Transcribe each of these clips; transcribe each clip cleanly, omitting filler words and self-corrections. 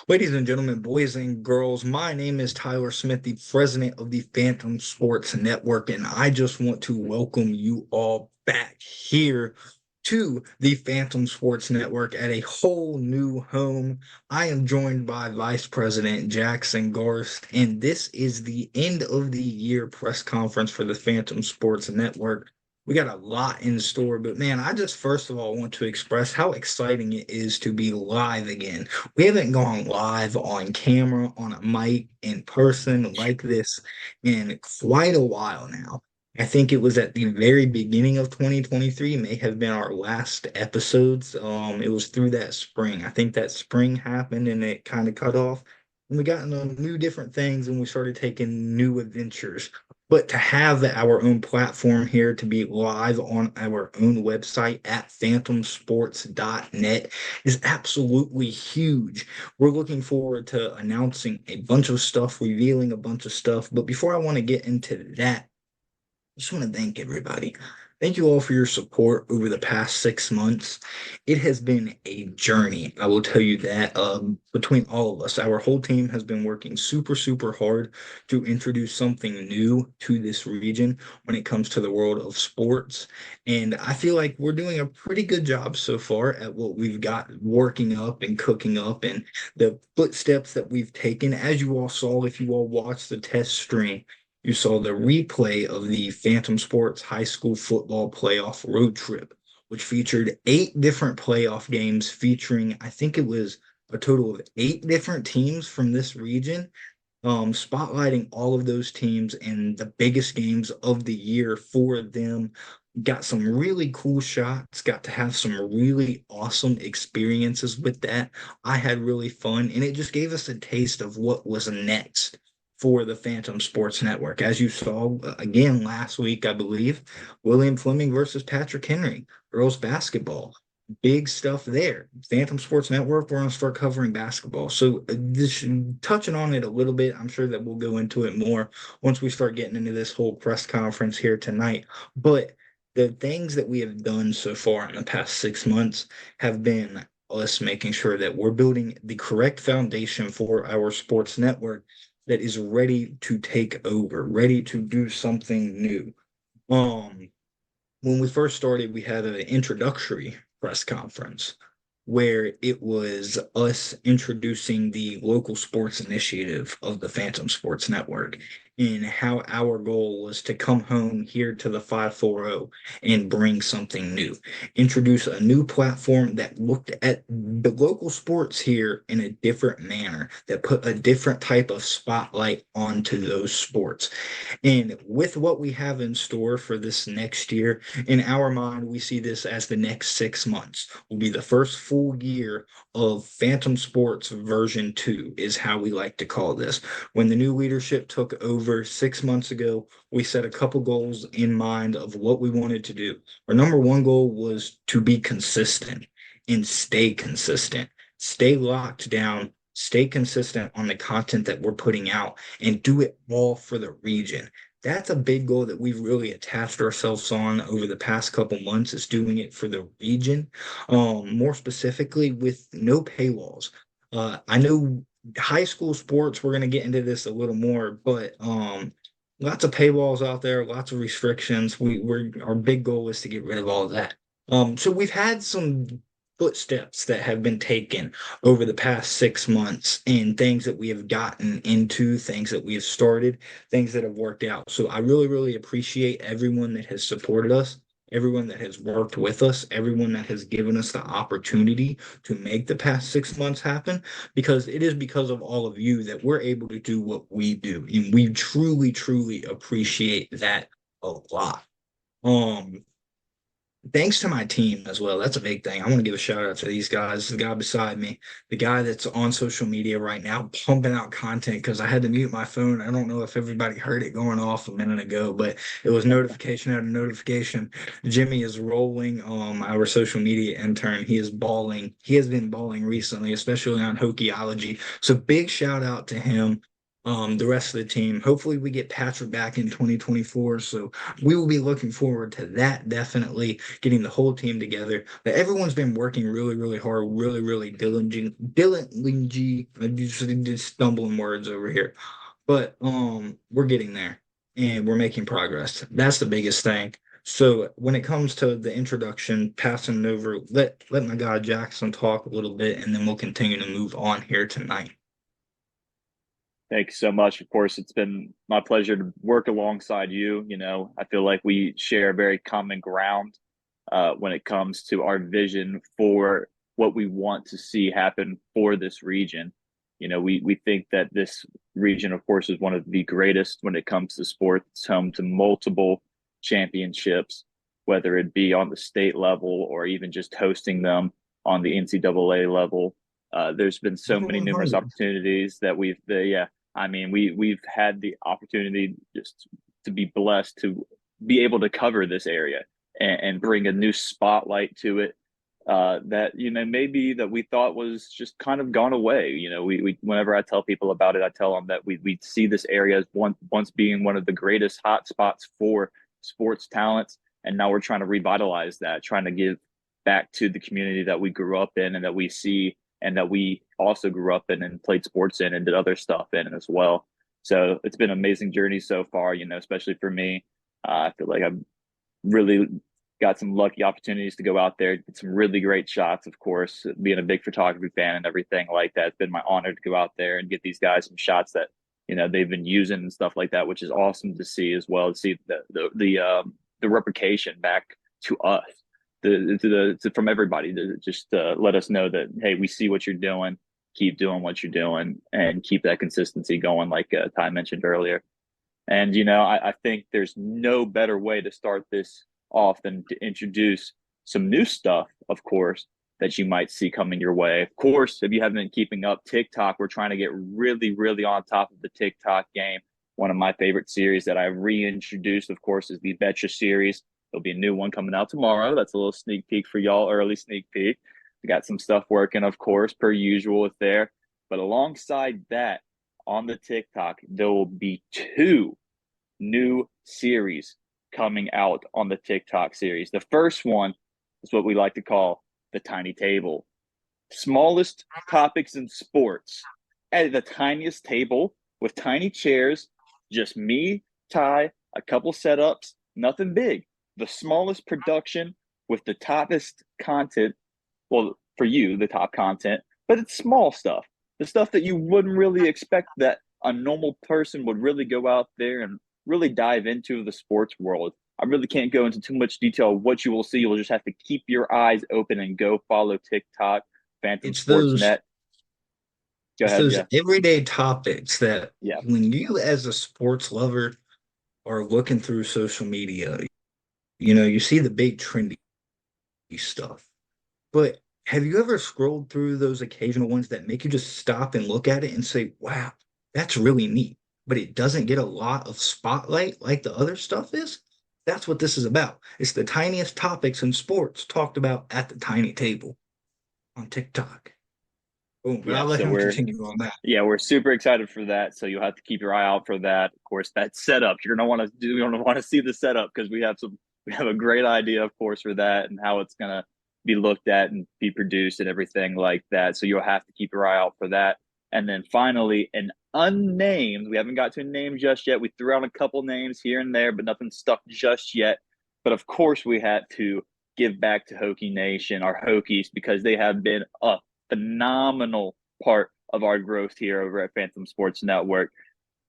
Ladies and gentlemen, boys and girls, my name is Tyler Smith, the president of the Fantom Sports Network, and I just want to welcome you all back here to the Fantom Sports Network at a whole new home. I am joined by Vice President Jackson Garst, and this is the end of the year press conference for the Fantom Sports Network. We got a lot in store, but man, I just first of all want to express how exciting it is to be live again. We haven't gone live on camera, on a mic, in person like this in quite a while now. I think it was at the very beginning of 2023, may have been our last episodes. It was through that spring. I think that spring happened and it kind of cut off. And we got into new different things and we started taking new adventures. But to have our own platform here, to be live on our own website at phantomsports.net is absolutely huge. We're looking forward to announcing a bunch of stuff, revealing a bunch of stuff. But before I want to get into that, I just want to thank everybody. Thank you all for your support over the past 6 months. It has been a journey. I will tell you that between all of us, our whole team has been working super, super hard to introduce something new to this region when it comes to the world of sports. And I feel like we're doing a pretty good job so far at what we've got working up and cooking up and the footsteps that we've taken. As you all saw, if you all watched the test stream, you saw the replay of the Fantom Sports High School Football Playoff Road Trip, which featured 8 different playoff games featuring, I think it was a total of 8 different teams from this region, spotlighting all of those teams and the biggest games of the year for them. Got some really cool shots, got to have some really awesome experiences with that. I had really fun, and it just gave us a taste of what was next for the Fantom Sports Network. As you saw again last week, I believe, William Fleming versus Patrick Henry, girls basketball. Big stuff there. Fantom Sports Network, we're going to start covering basketball. So, this touching on it a little bit, I'm sure that we'll go into it more once we start getting into this whole press conference here tonight. But the things that we have done so far in the past 6 months have been us making sure that we're building the correct foundation for our sports network that is ready to take over, ready to do something new. Um, when we first started, we had an introductory press conference where it was us introducing the local sports initiative of the Fantom Sports Network and how our goal was to come home here to the 540 and bring something new, introduce a new platform that looked at the local sports here in a different manner, that put a different type of spotlight onto those sports. And with what we have in store for this next year, in our mind, we see this as the next 6 months will be the first full year of Fantom Sports version 2, is how we like to call this. When the new leadership took over 6 months ago, we set a couple goals in mind of what we wanted to do. Our number one goal was to be consistent and stay consistent, stay locked down, stay consistent on the content that we're putting out, and do it all for the region. That's a big goal that we've really attached ourselves on over the past couple months, is doing it for the region. More specifically with no paywalls. I know high school sports, we're going to get into this a little more, but lots of paywalls out there, lots of restrictions. Our big goal is to get rid of all of that. So we've had some footsteps that have been taken over the past 6 months, and things that we have gotten into, things that we have started, things that have worked out. So I really, really appreciate everyone that has supported us, everyone that has worked with us, everyone that has given us the opportunity to make the past 6 months happen, because it is because of all of you that we're able to do what we do. And we truly, truly appreciate that a lot. Um, Thanks to my team as well. That's a big thing. I want to give a shout out to these guys, the guy beside me, the guy that's on social media right now, pumping out content, because I had to mute my phone. I don't know if everybody heard it going off a minute ago, but it was notification after notification. Jimmy is rolling. Our social media intern, he is balling. He has been balling recently, especially on Hokeology. So big shout out to him. the rest of the team. Hopefully, we get Patrick back in 2024. So we will be looking forward to that. Definitely getting the whole team together. But everyone's been working really, really hard, really, really diligently. I'm just stumbling words over here. But we're getting there and we're making progress. That's the biggest thing. So when it comes to the introduction, passing it over, let my guy Jackson talk a little bit, and then we'll continue to move on here tonight. Thank you so much. Of course, it's been my pleasure to work alongside you. I feel like we share a very common ground when it comes to our vision for what we want to see happen for this region. We think that this region, of course, is one of the greatest when it comes to sports. It's home to multiple championships, whether it be on the state level or even just hosting them on the NCAA level. There's been so Number many numerous 100. opportunities that yeah, I mean, we've had the opportunity just to be blessed to be able to cover this area and bring a new spotlight to it that maybe that we thought was just kind of gone away. We whenever I tell people about it, I tell them that we see this area as once being one of the greatest hot spots for sports talents, and now we're trying to revitalize that, trying to give back to the community that we grew up in and that we see and that we also grew up in and played sports in and did other stuff in as well. So it's been an amazing journey so far, especially for me. I feel like I've really got some lucky opportunities to go out there, get some really great shots, of course, being a big photography fan and everything like that. It's been my honor to go out there and get these guys some shots that, they've been using and stuff like that, which is awesome to see as well, to see the replication back to us, from everybody to just let us know that, hey, we see what you're doing, keep doing what you're doing, and keep that consistency going, like Ty mentioned earlier. And I think there's no better way to start this off than to introduce some new stuff, of course, that you might see coming your way. Of course, if you haven't been keeping up TikTok, we're trying to get really, really on top of the TikTok game. One of my favorite series that I reintroduced, of course, is the Betcha series. There'll be a new one coming out tomorrow. That's a little sneak peek for y'all, early sneak peek. We got some stuff working, of course, per usual with there. But alongside that, on the TikTok, there will be two new series coming out on the TikTok series. The first one is what we like to call the tiny table. Smallest topics in sports at the tiniest table with tiny chairs, just me, Ty, a couple setups, nothing big. The smallest production with the toppest content. Well, for you, the top content, but it's small stuff. The stuff that you wouldn't really expect that a normal person would really go out there and really dive into the sports world. I really can't go into too much detail of what you will see. You'll just have to keep your eyes open and go follow TikTok, Fantom It's Sports those Net. Go it's ahead. those Yeah. everyday topics that Yeah. when you as a sports lover are looking through social media, you see the big trendy stuff. But have you ever scrolled through those occasional ones that make you just stop and look at it and say, wow, that's really neat, but it doesn't get a lot of spotlight like the other stuff is? That's what this is about. It's the tiniest topics in sports talked about at the tiny table on TikTok. Boom, but Yeah. I'll let So him we're continue on that. we're super excited for that. So you'll have to keep your eye out for that. Of course, that setup you're gonna want to do. You're gonna want to see the setup because we have a great idea, of course, for that and how it's gonna be looked at and be produced and everything like that. So you'll have to keep your eye out for that. And then finally, an unnamed. We haven't got to a name just yet. We threw out a couple names here and there, but nothing stuck just yet. But of course, we had to give back to Hokie Nation, our Hokies, because they have been a phenomenal part of our growth here over at Fantom Sports Network.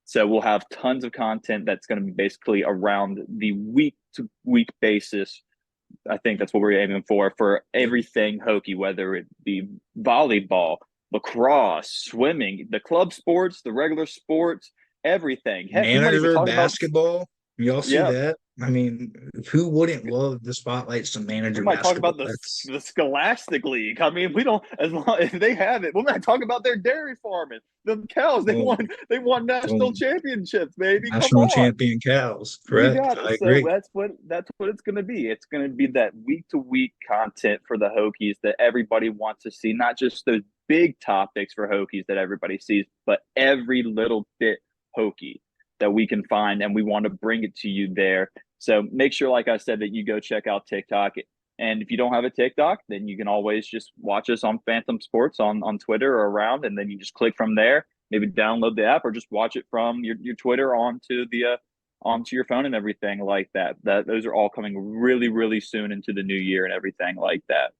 So we'll have tons of content that's going to be basically around the week to week basis. I think that's what we're aiming for everything Hokie, whether it be volleyball, lacrosse, swimming, the club sports, the regular sports, everything. Heck, we might even Manager talk about, basketball. Y'all see yeah, that? I mean, who wouldn't love the spotlight some we manager might talk basketball? about That's the Scholastic League. I mean, we don't, as long if they have it, we might talk about their dairy farming. The cows, boom, they won national boom. championships, baby. Come National on. champion cows. You Correct. got it. I So agree. that's what it's going to be. It's going to be that week to week content for the Hokies that everybody wants to see, not just those big topics for Hokies that everybody sees, but every little bit Hokie that we can find, and we want to bring it to you there. So make sure, like I said, that you go check out TikTok. And if you don't have a TikTok, then you can always just watch us on Fantom Sports on Twitter or around, and then you just click from there. Maybe download the app or just watch it from your Twitter onto your phone and everything like that. That those are all coming really, really soon into the new year and everything like that.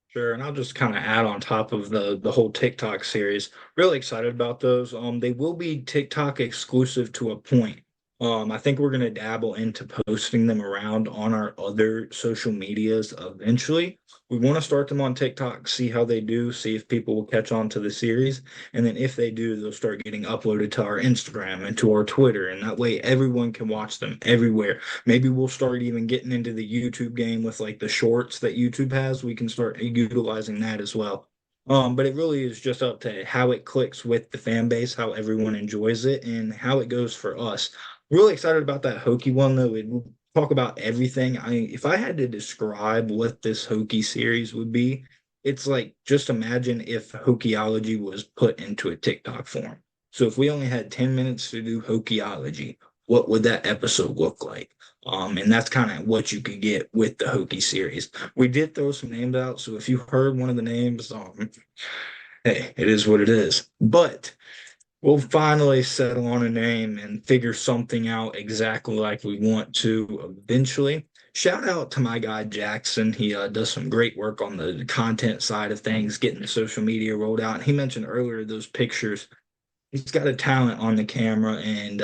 Sure, and I'll just kind of add on top of the whole TikTok series. Really excited about those. They will be TikTok exclusive to a point. I think we're gonna dabble into posting them around on our other social medias eventually. We want to start them on TikTok, see how they do, see if people will catch on to the series, and then if they do, they'll start getting uploaded to our Instagram and to our Twitter, and that way everyone can watch them everywhere. Maybe we'll start even getting into the YouTube game with like the shorts that YouTube has. We can start utilizing that as well. But it really is just up to how it clicks with the fan base, how everyone enjoys it, and how it goes for us. Really excited about that Hokie one though. It will talk about everything. If I had to describe what this Hokie series would be, it's like just imagine if Hokiology was put into a TikTok form. So if we only had 10 minutes to do Hokiology, what would that episode look like? And that's kind of what you could get with the Hokie series. We did throw some names out, so if you heard one of the names, hey, it is what it is. But we'll finally settle on a name and figure something out exactly like we want to eventually. Shout out to my guy Jackson. He does some great work on the content side of things, getting the social media rolled out. And he mentioned earlier those pictures. He's got a talent on the camera, and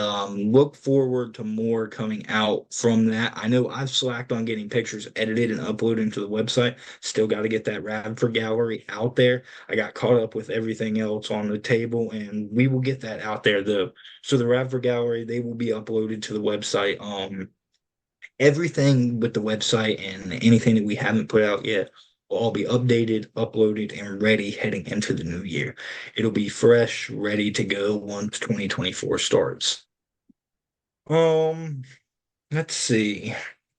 look forward to more coming out from that. I know I've slacked on getting pictures edited and uploading to the website. Still got to get that Radford gallery out there. I got caught up with everything else on the table, and we will get that out there though. So the Radford gallery, they will be uploaded to the website. Everything with the website and anything that we haven't put out yet will all be updated, uploaded, and ready heading into the new year. It'll be fresh, ready to go once 2024 starts. Um, let's see.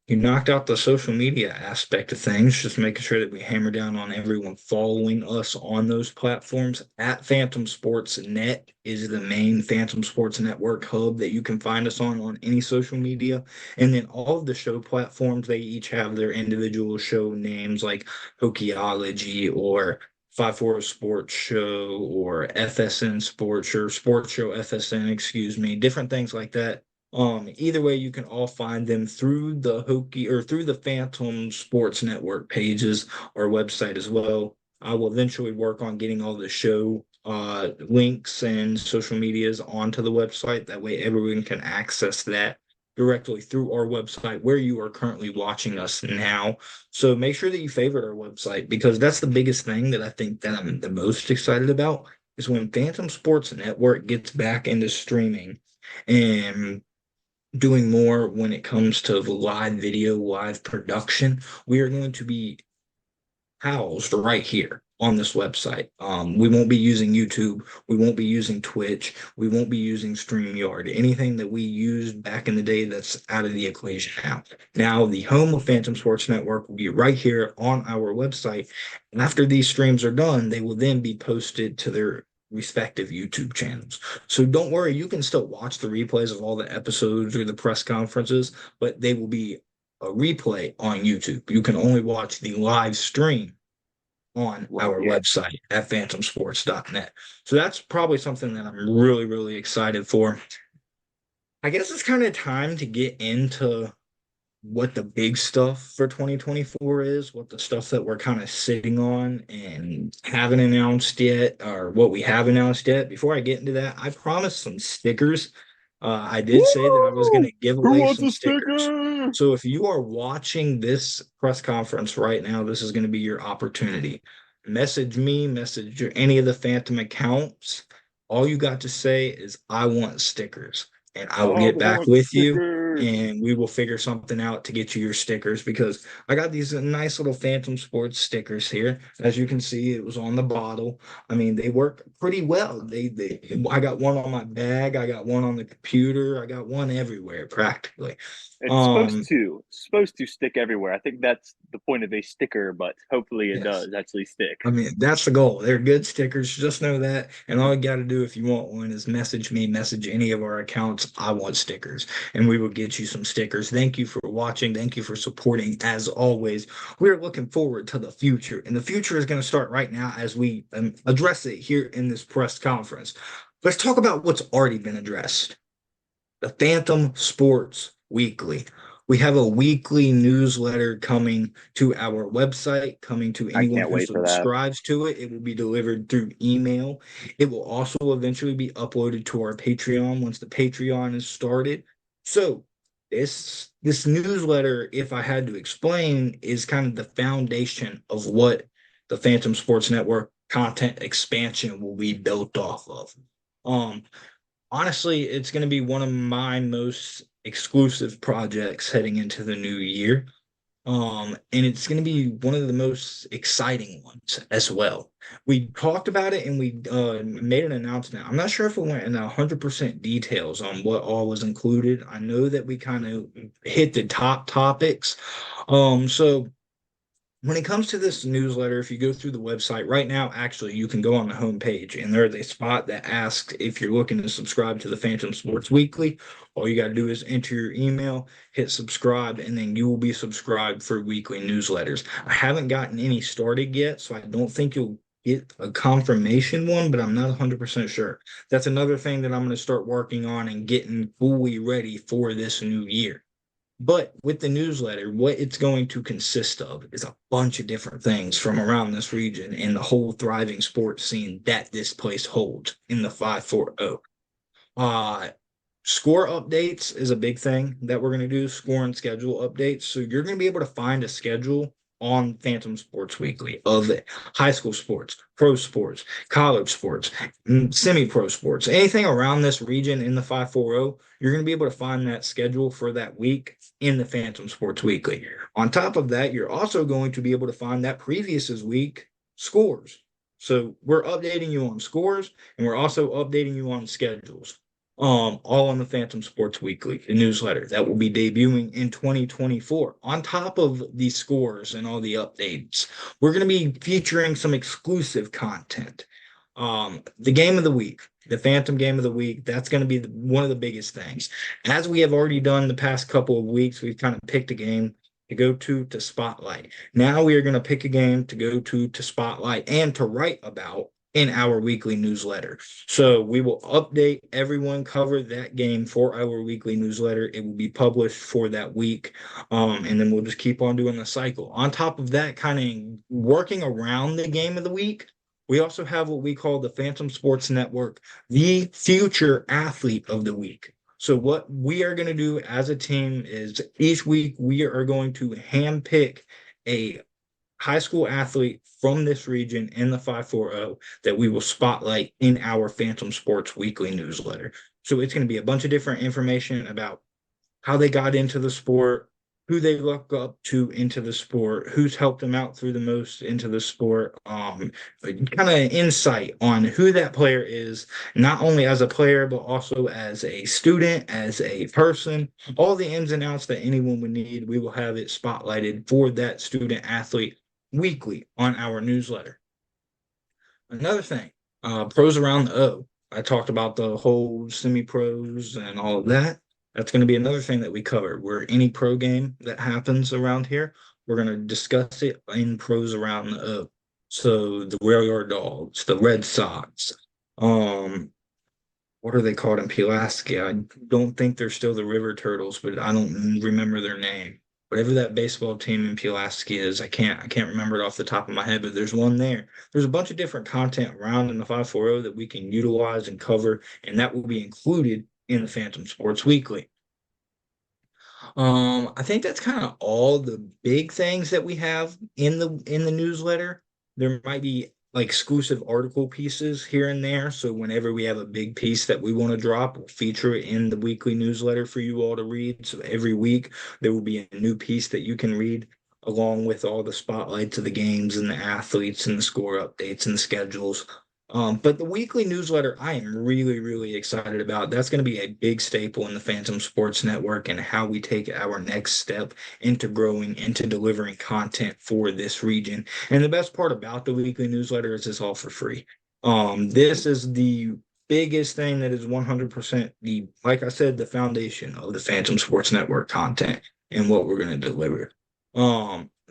You knocked out the social media aspect of things, just making sure that we hammer down on everyone following us on those platforms. At Fantom Sports Net is the main Fantom Sports Network hub that you can find us on any social media. And then all of the show platforms, they each have their individual show names like Hokiology or 5-4 Sports Show or FSN Sports or Sports Show FSN, excuse me, different things like that. Either way, you can all find them through the Hokie or through the Fantom Sports Network pages or website as well. I will eventually work on getting all the show links and social medias onto the website. That way, everyone can access that directly through our website where you are currently watching us now. So make sure that you favorite our website because that's the biggest thing that I think that I'm the most excited about is when Fantom Sports Network gets back into streaming and doing more when it comes to live video, live production. We are going to be housed right here on this website. We won't be using YouTube. We won't be using Twitch. We won't be using StreamYard. Anything that we used back in the day that's out of the equation now. Now, the home of Fantom Sports Network will be right here on our website. And after these streams are done, they will then be posted to their respective YouTube channels. So don't worry, you can still watch the replays of all the episodes or the press conferences, but they will be a replay on YouTube. You can only watch the live stream on our website at fantomsports.net. So that's probably something that I'm really, really excited for. I guess it's kind of time to get into what the big stuff for 2024 is, what the stuff that we're kind of sitting on and haven't announced yet, or what we have announced yet. Before I get into that, I promised some stickers. I did say that I was going Woo! to give Who away wants some a stickers. sticker? So if you are watching this press conference right now, this is going to be your opportunity. Message me, any of the Fantom accounts. All you got to say is, I want stickers. and I will Oh, get I back want with you stickers. and we will figure something out to get you your stickers because I got these nice little Fantom Sports stickers here. As you can see, it was on the bottle. I mean, they work pretty well. I got one on my bag, I got one on the computer, I got one everywhere practically. It's Um, supposed to stick everywhere. I think that's the point of a sticker, but hopefully it yes. does actually stick. I mean, that's the goal. They're good stickers. Just know that. And all you got to do if you want one is message me, message any of our accounts. I want stickers, and we will get you some stickers. Thank you for watching. Thank you for supporting. As always, we're looking forward to the future, and the future is going to start right now as we address it here in this press conference. Let's talk about what's already been addressed. The Fantom Sports Weekly. We have a weekly newsletter coming to our website, coming to I anyone can't who wait for that. subscribes to it. It will be delivered through email. It will also eventually be uploaded to our Patreon once the Patreon is started. So this newsletter, if I had to explain, is kind of the foundation of what the Fantom Sports Network content expansion will be built off of. Um, Honestly, it's going to be one of my most exclusive projects heading into the new year. And it's going to be one of the most exciting ones as well. We talked about it and we made an announcement. I'm not sure if we went into 100% details on what all was included. I know that we kind of hit the top topics. So when it comes to this newsletter, if you go through the website right now, actually, you can go on the homepage and there's a spot that asks if you're looking to subscribe to the Fantom Sports Weekly. All you got to do is enter your email, hit subscribe, and then you will be subscribed for weekly newsletters. I haven't gotten any started yet, so I don't think you'll get a confirmation one, but I'm not 100% sure. That's another thing that I'm going to start working on and getting fully ready for this new year. But with the newsletter, what it's going to consist of is a bunch of different things from around this region and the whole thriving sports scene that this place holds in the 540. Uh, Score updates is a big thing that we're going to do, score and schedule updates. So you're going to be able to find a schedule on Fantom Sports Weekly of high school sports, pro sports, college sports, semi-pro sports, anything around this region in the 540, you're going to be able to find that schedule for that week in the Fantom Sports Weekly. On top of that, you're also going to be able to find that previous week scores. So we're updating you on scores and we're also updating you on schedules. All on the Fantom Sports Weekly, the newsletter that will be debuting in 2024. On top of the scores and all the updates, we're going to be featuring some exclusive content. The game of the week, the Fantom game of the week, that's going to be one of the biggest things. As we have already done the past couple of weeks, we've kind of picked a game to go to spotlight. Now we are going to pick a game to go to spotlight and to write about in our weekly newsletter. So we will update everyone, cover that game for our weekly newsletter. It will be published for that week. And then we'll just keep on doing the cycle. On top of that, kind of working around the game of the week, we also have what we call the Fantom Sports Network, the future athlete of the week. So what we are going to do as a team is each week we are going to handpick a high school athlete from this region in the 540 that we will spotlight in our Fantom Sports Weekly newsletter. So it's going to be a bunch of different information about how they got into the sport, who they look up to into the sport, who's helped them out through the most into the sport, kind of insight on who that player is, not only as a player, but also as a student, as a person, all the ins and outs that anyone would need. We will have it spotlighted for that student athlete weekly on our newsletter. Another thing, pros around the O. I talked about the whole semi-pros and all of that. That's going to be another thing that we cover. Where any pro game that happens around here, we're going to discuss it in pros around the O. So the Rail Yard Dogs, the Red Sox, what are they called in Pulaski? I don't think they're still the River Turtles, but I don't remember their name. Whatever that baseball team in Pulaski is, I can't remember it off the top of my head, but there's one there. There's a bunch of different content around in the 540 that we can utilize and cover, and that will be included in the Fantom Sports Weekly. I think that's kind of all the big things that we have in the newsletter. There might be like exclusive article pieces here and there. So whenever we have a big piece that we want to drop, we'll feature it in the weekly newsletter for you all to read. So every week there will be a new piece that you can read along with all the spotlights of the games and the athletes and the score updates and the schedules. But the weekly newsletter, I am really, really excited about. That's going to be a big staple in the Fantom Sports Network and how we take our next step into growing, into delivering content for this region. And the best part about the weekly newsletter is it's all for free. This is the biggest thing that is 100% the, like I said, the foundation of the Fantom Sports Network content and what we're going to deliver.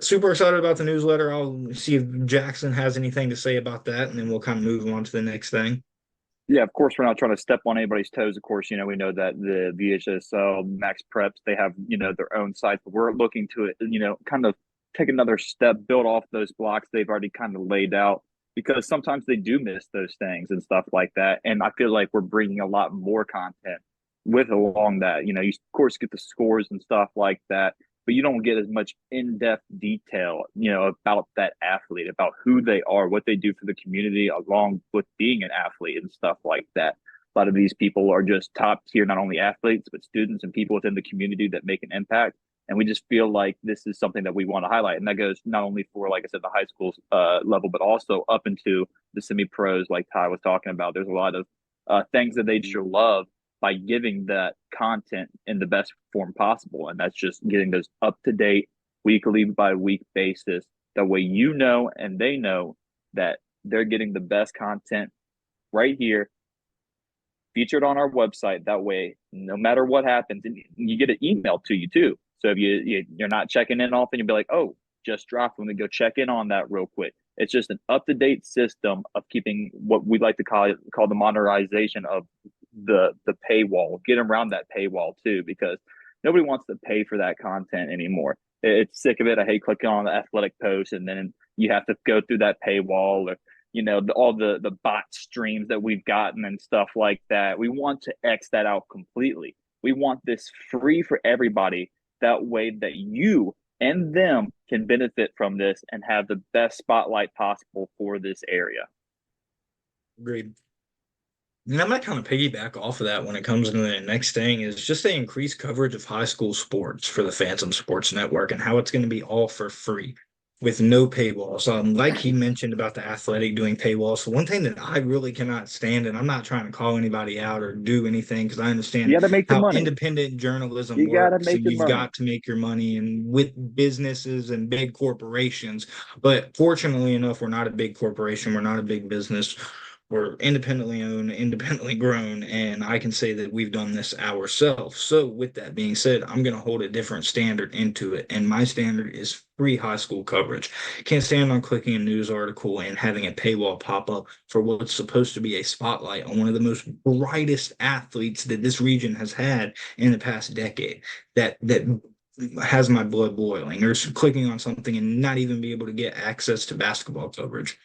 Super excited about the newsletter. I'll see if Jackson has anything to say about that, and then we'll kind of move on to the next thing. Yeah, of course, we're not trying to step on anybody's toes. Of course, we know that the VHSL, Max Preps, they have, their own sites, but we're looking to it, kind of take another step, build off those blocks they've already kind of laid out, because sometimes they do miss those things and stuff like that. And I feel like we're bringing a lot more content with along that. You, of course, get the scores and stuff like that, but you don't get as much in-depth detail, about that athlete, about who they are, what they do for the community, along with being an athlete and stuff like that. A lot of these people are just top tier, not only athletes, but students and people within the community that make an impact. And we just feel like this is something that we want to highlight. And that goes not only for, like I said, the high school level, but also up into the semi-pros, like Ty was talking about. There's a lot of things that they sure love by giving that content in the best form possible. And that's just getting those up to date weekly by week basis. That way, and they know that they're getting the best content right here featured on our website. That way, no matter what happens, and you get an email to you too. So if you're not checking in often, you'll be like, oh, just dropped. Let me go check in on that real quick. It's just an up to date system of keeping what we like to call the modernization of the paywall. Get around that paywall too, because nobody wants to pay for that content anymore. It's sick of it. I hate clicking on the athletic post and then you have to go through that paywall, or all the bot streams that we've gotten and stuff like that. We want to X that out completely. We want this free for everybody. That way that you and them can benefit from this and have the best spotlight possible for this area. Agreed. And I'm gonna kind of piggyback off of that when it comes to the next thing is just the increased coverage of high school sports for the Fantom Sports Network and how it's going to be all for free with no paywalls. Like he mentioned about the athletic doing paywalls. So one thing that I really cannot stand, and I'm not trying to call anybody out or do anything because I You understand got to make the how money. independent journalism You got to works. So make the you've money. got to make your money and with businesses and big corporations. But fortunately enough, we're not a big corporation. We're not a big business. We're independently owned, independently grown, and I can say that we've done this ourselves. So, with that being said, I'm going to hold a different standard into it, and my standard is free high school coverage. Can't stand on clicking a news article and having a paywall pop up for what's supposed to be a spotlight on one of the most brightest athletes that this region has had in the past decade. That has my blood boiling, or clicking on something and not even be able to get access to basketball coverage.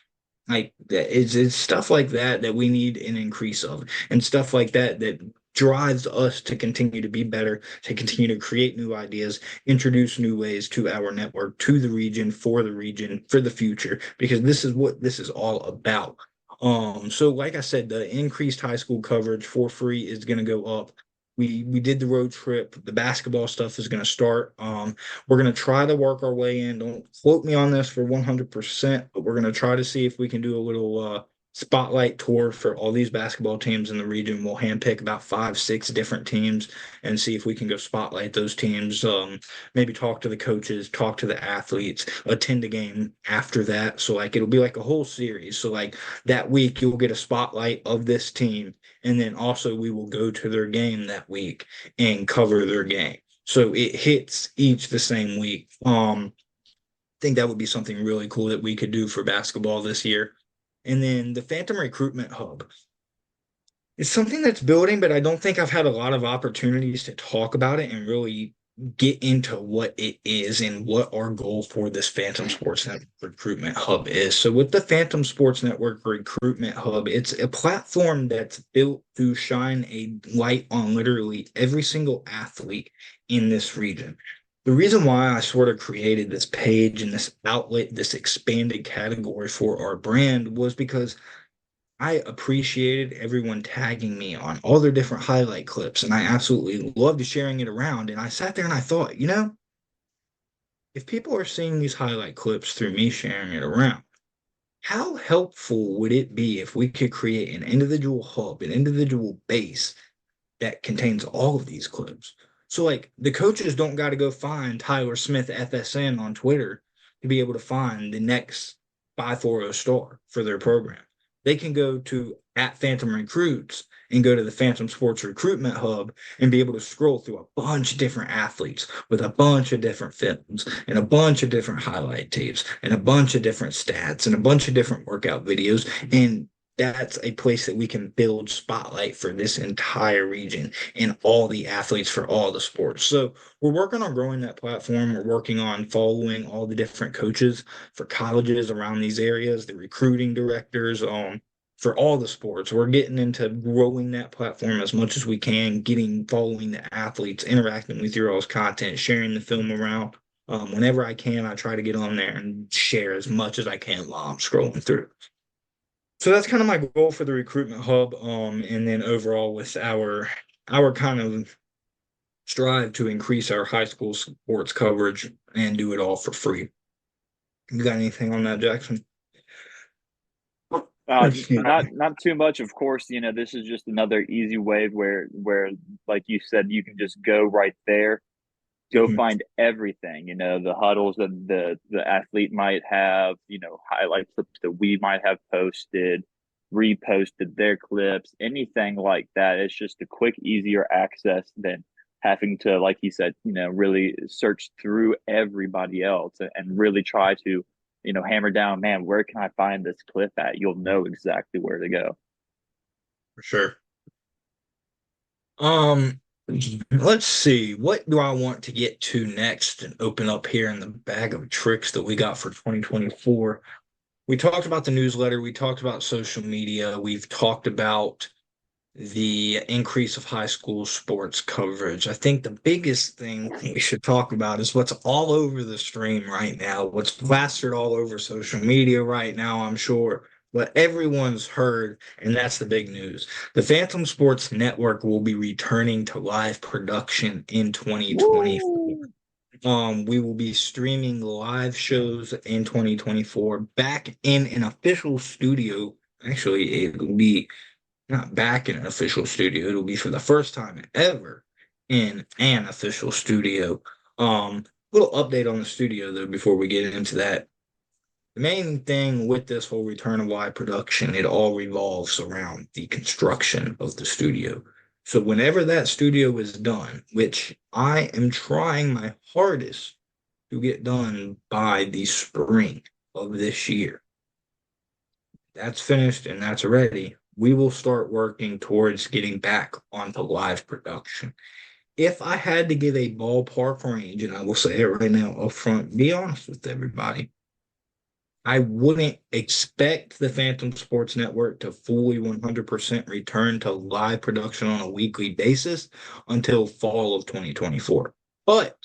Like it's stuff like that that we need an increase of, and stuff like that that drives us to continue to be better, to continue to create new ideas, introduce new ways to our network, to the region, for the future, because this is what this is all about. So like I said, the increased high school coverage for free is going to go up. We did the road trip. The basketball stuff is going to start. We're going to try to work our way in. Don't quote me on this for 100%, but we're going to try to see if we can do a little spotlight tour for all these basketball teams in the region. We'll handpick about 5, 6 different teams and see if we can go spotlight those teams. Maybe talk to the coaches, talk to the athletes, attend a game after that. So like it'll be like a whole series. So like that week you'll get a spotlight of this team, and then also we will go to their game that week and cover their game. So it hits each the same week. Think that would be something really cool that we could do for basketball this year. And then the Fantom Recruitment Hub. It's something that's building, but I don't think I've had a lot of opportunities to talk about it and really get into what it is and what our goal for this Fantom Sports Network Recruitment Hub is. So, with the Fantom Sports Network Recruitment Hub, it's a platform that's built to shine a light on literally every single athlete in this region. The reason why I sort of created this page and this outlet, this expanded category for our brand was because I appreciated everyone tagging me on all their different highlight clips, and I absolutely loved sharing it around. And I sat there and I thought, if people are seeing these highlight clips through me sharing it around, how helpful would it be if we could create an individual hub, an individual base that contains all of these clips? So, like, the coaches don't got to go find Tyler Smith FSN on Twitter to be able to find the next 540 star for their program. They can go to at Fantom Recruits and go to the Fantom Sports Recruitment Hub and be able to scroll through a bunch of different athletes with a bunch of different films and a bunch of different highlight tapes and a bunch of different stats and a bunch of different workout videos. And that's a place that we can build spotlight for this entire region and all the athletes for all the sports. So we're working on growing that platform. We're working on following all the different coaches for colleges around these areas, the recruiting directors, for all the sports. We're getting into growing that platform as much as we can, following the athletes, interacting with your all's content, sharing the film around. Whenever I can, I try to get on there and share as much as I can while I'm scrolling through. So that's kind of my goal for the recruitment hub. And then overall with our kind of strive to increase our high school sports coverage and do it all for free. You got anything on that, Jackson? Not too much, of course. This is just another easy way where, like you said, you can just go right there, go find everything. The huddles that the athlete might have, highlight clips that we might have posted, reposted their clips, anything like that. It's just a quick, easier access than having to, like he said, really search through everybody else and really try to hammer down, man, where can I find this clip at? You'll know exactly where to go. For sure. Um, let's see. What do I want to get to next and open up here in the bag of tricks that we got for 2024? We talked about the newsletter. We talked about social media. We've talked about the increase of high school sports coverage. I think the biggest thing we should talk about is what's all over the stream right now, what's plastered all over social media right now, I'm sure, what everyone's heard, and that's the big news. The Fantom Sports Network will be returning to live production in 2024. Woo! We will be streaming live shows in 2024 back in an official studio. Actually, it will be not back in an official studio. It'll be for the first time ever in an official studio. Little update on the studio though before we get into that. The main thing with this whole return of live production, it all revolves around the construction of the studio. So whenever that studio is done, which I am trying my hardest to get done by the spring of this year, that's finished and that's ready, we will start working towards getting back onto live production. If I had to give a ballpark range, and I will say it right now up front, be honest with everybody, I wouldn't expect the Fantom Sports Network to fully 100% return to live production on a weekly basis until fall of 2024. But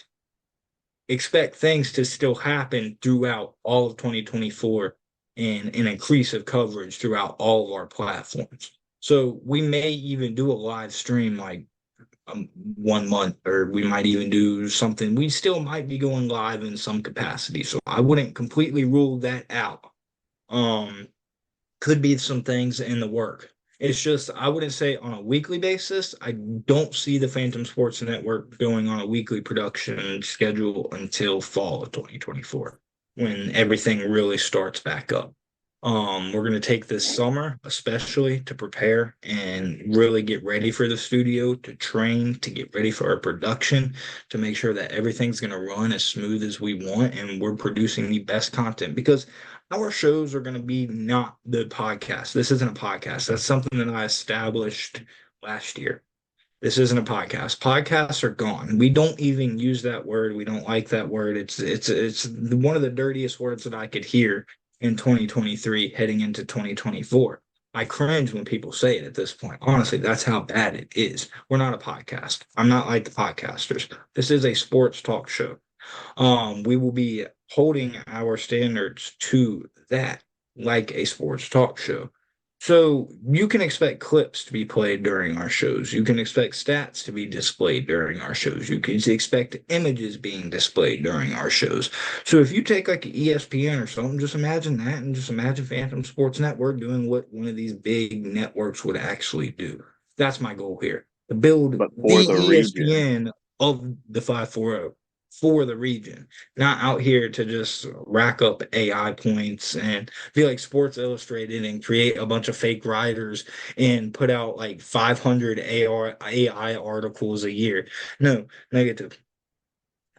expect things to still happen throughout all of 2024 and an increase of coverage throughout all of our platforms. So we may even do a live stream like 1 month, or we might even do something. We still might be going live in some capacity. So I wouldn't completely rule that out. Um, could be some things in the work. It's just, I wouldn't say on a weekly basis. I don't see the Fantom Sports Network going on a weekly production schedule until fall of 2024 when everything really starts back up. We're going to take this summer, especially to prepare and really get ready for the studio, to train, to get ready for our production, to make sure that everything's going to run as smooth as we want and we're producing the best content because our shows are going to be not the podcast. This isn't a podcast. That's something that I established last year. This isn't a podcast. Podcasts are gone. We don't even use that word. We don't like that word. It's one of the dirtiest words that I could hear in 2023 heading into 2024. I cringe when people say it at this point. Honestly, that's how bad it is. We're not a podcast. I'm not like the podcasters. This is a sports talk show. We will be holding our standards to that, like a sports talk show. So you can expect clips to be played during our shows. You can expect stats to be displayed during our shows. You can expect images being displayed during our shows. So if you take like ESPN or something, just imagine that and just imagine Phantom Sports Network doing what one of these big networks would actually do. That's my goal here. To build but the for the region. ESPN of the 540 for the region, not out here to just rack up AI points and be like Sports Illustrated and create a bunch of fake writers and put out like 500 AI articles a year. No, negative.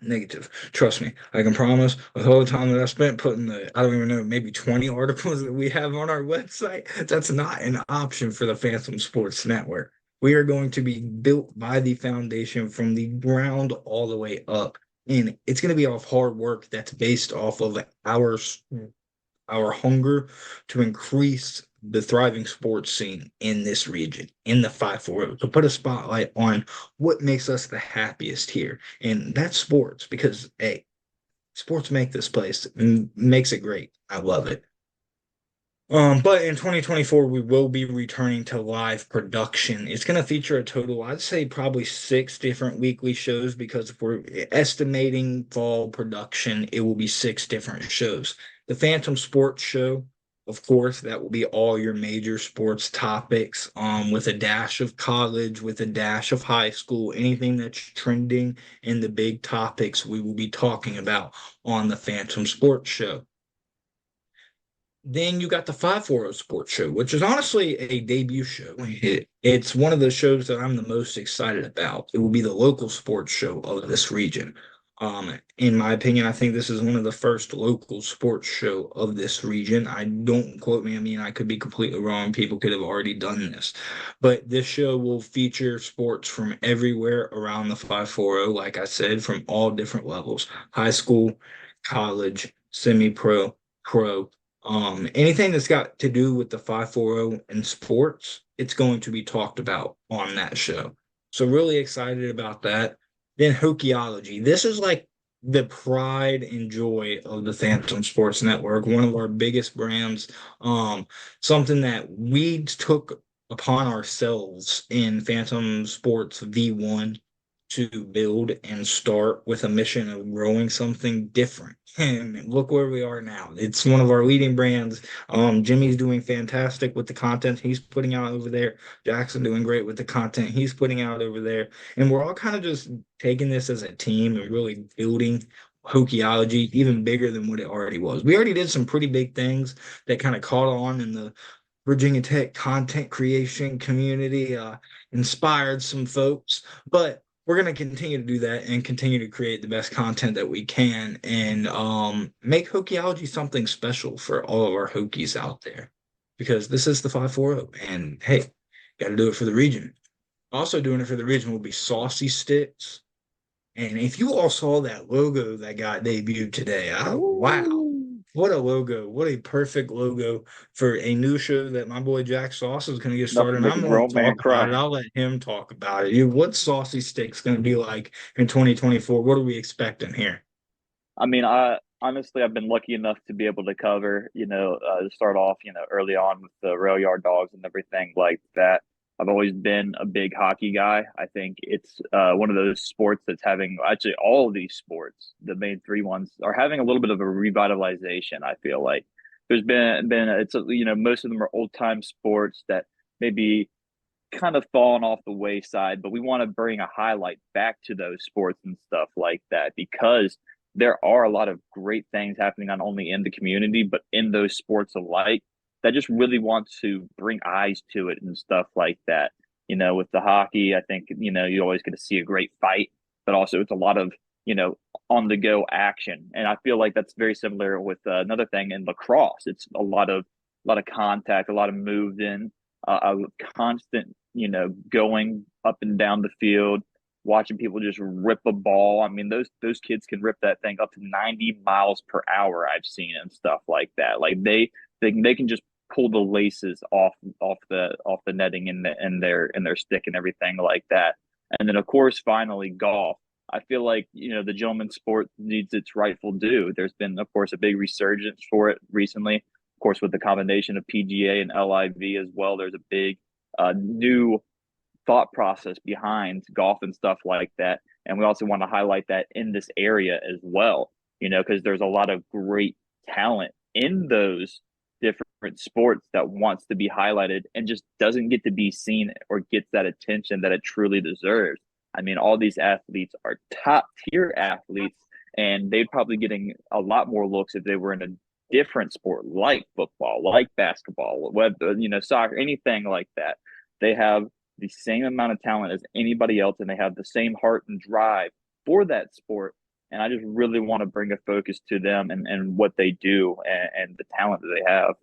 Negative. Trust me. I can promise with all the time that I spent putting I don't even know, maybe 20 articles that we have on our website, that's not an option for the Phantom Sports Network. We are going to be built by the foundation from the ground all the way up. And it's going to be off hard work that's based off of our hunger to increase the thriving sports scene in this region, in the 540, to put a spotlight on what makes us the happiest here. And that's sports because, hey, sports make this place and makes it great. I love it. But in 2024, we will be returning to live production. It's going to feature a total, I'd say, probably six different weekly shows because if we're estimating fall production, it will be six different shows. The Phantom Sports Show, of course, that will be all your major sports topics, with a dash of college, with a dash of high school, anything that's trending in the big topics we will be talking about on the Phantom Sports Show. Then you got the 540 Sports Show, which is honestly a debut show. It's one of the shows that I'm the most excited about. It will be the local sports show of this region. In my opinion, I think this is one of the first local sports show of this region. I don't quote me. I mean, I could be completely wrong. People could have already done this, but this show will feature sports from everywhere around the 540, like I said, from all different levels: high school, college, semi-pro, pro. Anything that's got to do with the 540 and sports, it's going to be talked about on that show. So really excited about that. Then Hokeology. This is like the pride and joy of the Phantom Sports Network, one of our biggest brands. Something that we took upon ourselves in Phantom Sports V1 to build and start with a mission of growing something different. And look where we are now. It's one of our leading brands. Jimmy's doing fantastic with the content he's putting out over there. Jackson doing great with the content he's putting out over there. And we're all kind of just taking this as a team and really building Hokeology even bigger than what it already was. We already did some pretty big things that kind of caught on in the Virginia Tech content creation community, inspired some folks, but we're going to continue to do that and continue to create the best content that we can and make Hokeology something special for all of our Hokies out there because this is the 540 and hey, got to do it for the region. Also doing it for the region will be Saucy Sticks. And if you all saw that logo that got debuted today, wow, Ooh, what a logo. What a perfect logo for a new show that my boy Jack Sauce is going to get enough started. to And make a I'm going grown to man talk about cry. it. I'll let him talk about it. What's Saucy Sticks going to be like in 2024? What are we expecting here? I mean, I honestly I've been lucky enough to be able to cover, to start off, early on with the rail yard dogs and everything like that. I've always been a big hockey guy. I think it's one of those sports that's having actually all of these sports, the main three ones, are having a little bit of a revitalization. I feel like there's been most of them are old time sports that maybe kind of fallen off the wayside, but we want to bring a highlight back to those sports and stuff like that because there are a lot of great things happening not only in the community but in those sports alike that just really want to bring eyes to it and stuff like that. With the hockey, I think you always get to see a great fight, but also it's a lot of on the go action, and I feel like that's very similar with another thing in lacrosse. It's a lot of contact, a lot of moved in, a constant, going up and down the field, watching people just rip a ball. I mean, those kids can rip that thing up to 90 miles per hour. I've seen and stuff like that. Like they can just pull the laces off the netting in their stick and everything like that. And then of course, finally golf. I feel like, the gentleman's sport needs its rightful due. There's been, of course, a big resurgence for it recently. Of course, with the combination of PGA and LIV as well, there's a big new thought process behind golf and stuff like that. And we also want to highlight that in this area as well, because there's a lot of great talent in those different sports that wants to be highlighted and just doesn't get to be seen or gets that attention that it truly deserves. I mean, all these athletes are top tier athletes, and they'd probably getting a lot more looks if they were in a different sport like football, like basketball, whether, soccer, anything like that. They have the same amount of talent as anybody else, and they have the same heart and drive for that sport. And I just really want to bring a focus to them and what they do and the talent that they have.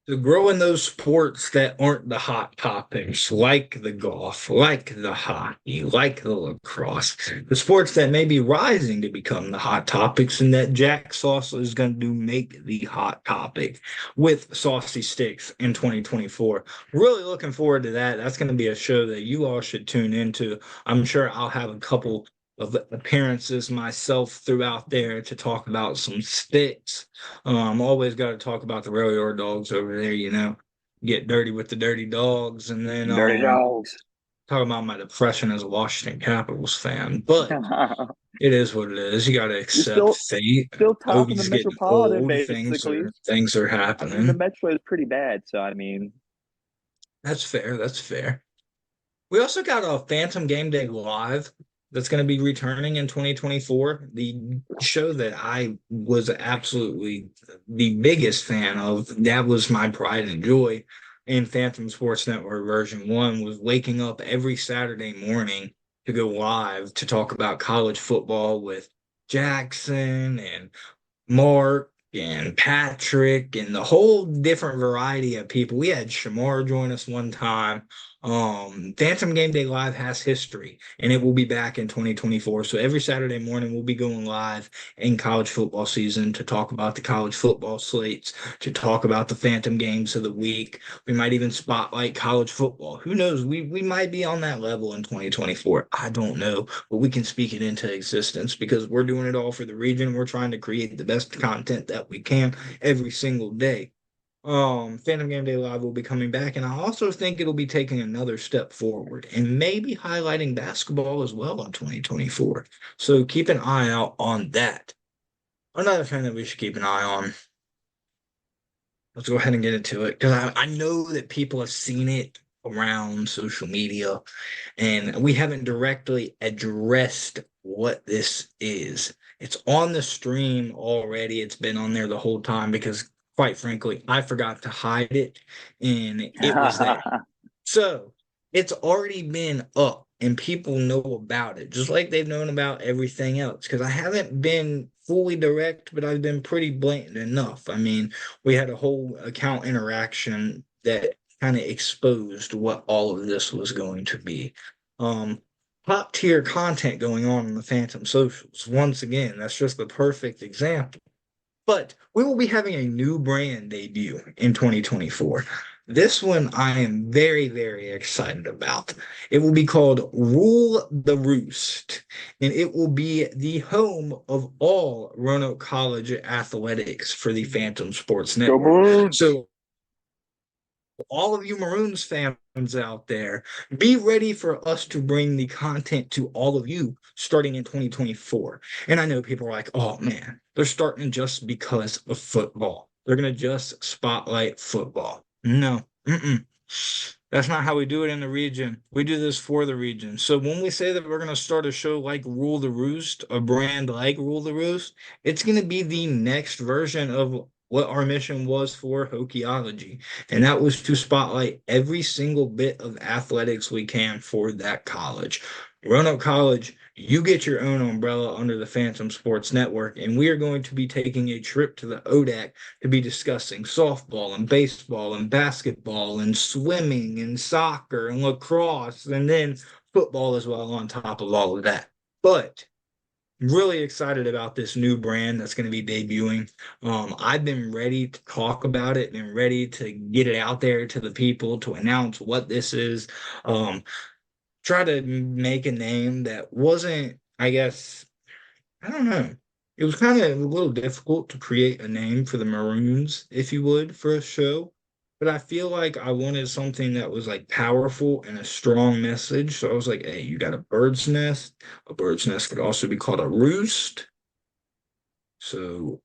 To grow in those sports that aren't the hot topics, like the golf, like the hockey, like the lacrosse, the sports that may be rising to become the hot topics, and that Jack Sauce is going to make the hot topic with Saucy Sticks in 2024. Really looking forward to that. That's going to be a show that you all should tune into. I'm sure I'll have a couple of appearances myself throughout there to talk about some sticks. Always got to talk about the rail yard dogs over there, get dirty with the dirty dogs, and then Dirty dogs. talk about my depression as a Washington Capitals fan. But it is what it is. You got to You're accept still fate. still top of the Odie's getting Metropolitan, old. Things basically. are things are I mean, the happening. Metro is pretty bad, so I mean, That's fair. That's fair. We also got a Phantom Game Day Live that's going to be returning in 2024. The show that I was absolutely the biggest fan of, that was my pride and joy in Fantom Sports Network version 1, was waking up every Saturday morning to go live to talk about college football with Jackson and Mark and Patrick and the whole different variety of people. We had Shamar join us one time. Phantom Game Day Live has history, and it will be back in 2024. So every Saturday morning, we'll be going live in college football season to talk about the college football slates, to talk about the Phantom games of the week. We might even spotlight college football. Who knows? We might be on that level in 2024. I don't know, but we can speak it into existence because we're doing it all for the region. We're trying to create the best content that we can every single day. Phantom Game Day Live will be coming back, and I also think it'll be taking another step forward and maybe highlighting basketball as well in 2024. So keep an eye out on that. Another thing that we should keep an eye on. Let's go ahead and get into it because I know that people have seen it around social media, and we haven't directly addressed what this is. It's on the stream already. It's been on there the whole time because, quite frankly, I forgot to hide it, and it was there. So it's already been up and people know about it, just like they've known about everything else. Because I haven't been fully direct, but I've been pretty blatant enough. I mean, we had a whole account interaction that kind of exposed what all of this was going to be. Um, Top tier content going on in the Phantom socials. Once again, that's just the perfect example. But we will be having a new brand debut in 2024. This one I am very, very excited about. It will be called Rule the Roost, and it will be the home of all Roanoke College athletics for the Phantom Sports Go Network. Bruins. So all of you Maroons fans out there, be ready for us to bring the content to all of you starting in 2024. And I know people are like, oh man, they're starting just because of football. They're going to just spotlight football. No, that's not how we do it in the region. We do this for the region. So when we say that we're going to start a show like Rule the Roost, a brand like Rule the Roost, it's going to be the next version of what our mission was for Hokeology. And that was to spotlight every single bit of athletics we can for that college. Roanoke College, you get your own umbrella under the Fantom Sports Network, and we are going to be taking a trip to the ODAC to be discussing softball and baseball and basketball and swimming and soccer and lacrosse and then football as well on top of all of that. But really excited about this new brand that's going to be debuting. I've been ready to talk about it and ready to get it out there to the people to announce what this is. try to make a name that wasn't, I guess, I don't know. It was kind of a little difficult to create a name for the Maroons, if you would, for a show. But I feel like I wanted something that was like powerful and a strong message. So I was like, hey, you got a bird's nest. A bird's nest could also be called a roost. So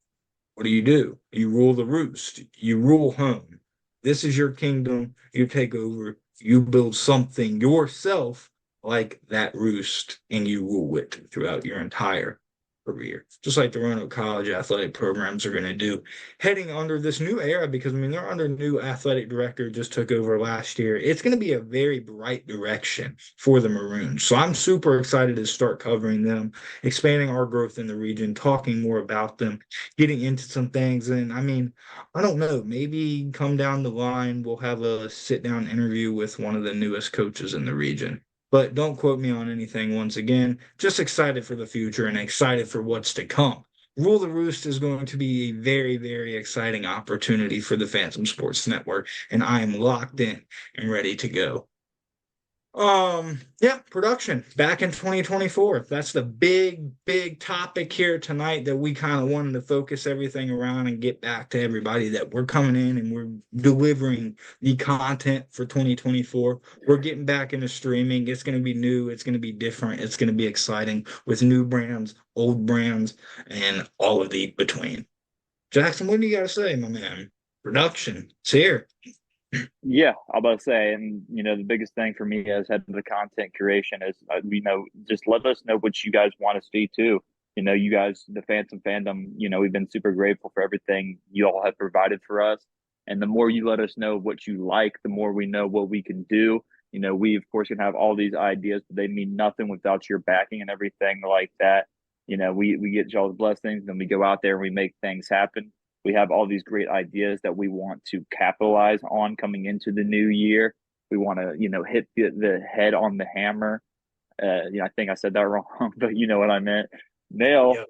what do? You rule the roost. You rule home. This is your kingdom. You take over. You build something yourself like that roost, and you rule it throughout your entire career. Just like the Roanoke College athletic programs are going to do, heading under this new era, because I mean, they're under new athletic director just took over last year. It's going to be a very bright direction for the Maroons. So I'm super excited to start covering them, expanding our growth in the region, talking more about them, getting into some things. And I mean, I don't know, maybe come down the line, we'll have a sit down interview with one of the newest coaches in the region. But don't quote me on anything once again. Just excited for the future and excited for what's to come. Rule the Roost is going to be a very, very exciting opportunity for the Fantom Sports Network, and I am locked in and ready to go. Yeah, production back in 2024. That's the big, big topic here tonight that we kind of wanted to focus everything around and get back to everybody that we're coming in and we're delivering the content for 2024. We're getting back into streaming. It's going to be new, it's going to be different, it's going to be exciting with new brands, old brands, and all of the between. Jackson, what do you got to say, my man? Production, it's here. Yeah, I'm about to say, and the biggest thing for me as head of the content curation is, just let us know what you guys want to see too. You guys, the Phantom fandom, we've been super grateful for everything you all have provided for us. And the more you let us know what you like, the more we know what we can do. We of course can have all these ideas, but they mean nothing without your backing and everything like that. We get y'all's blessings, and then we go out there and we make things happen. We have all these great ideas that we want to capitalize on coming into the new year. We want to, hit the head on the hammer. I think I said that wrong, but you know what I meant. Nail, Yeah,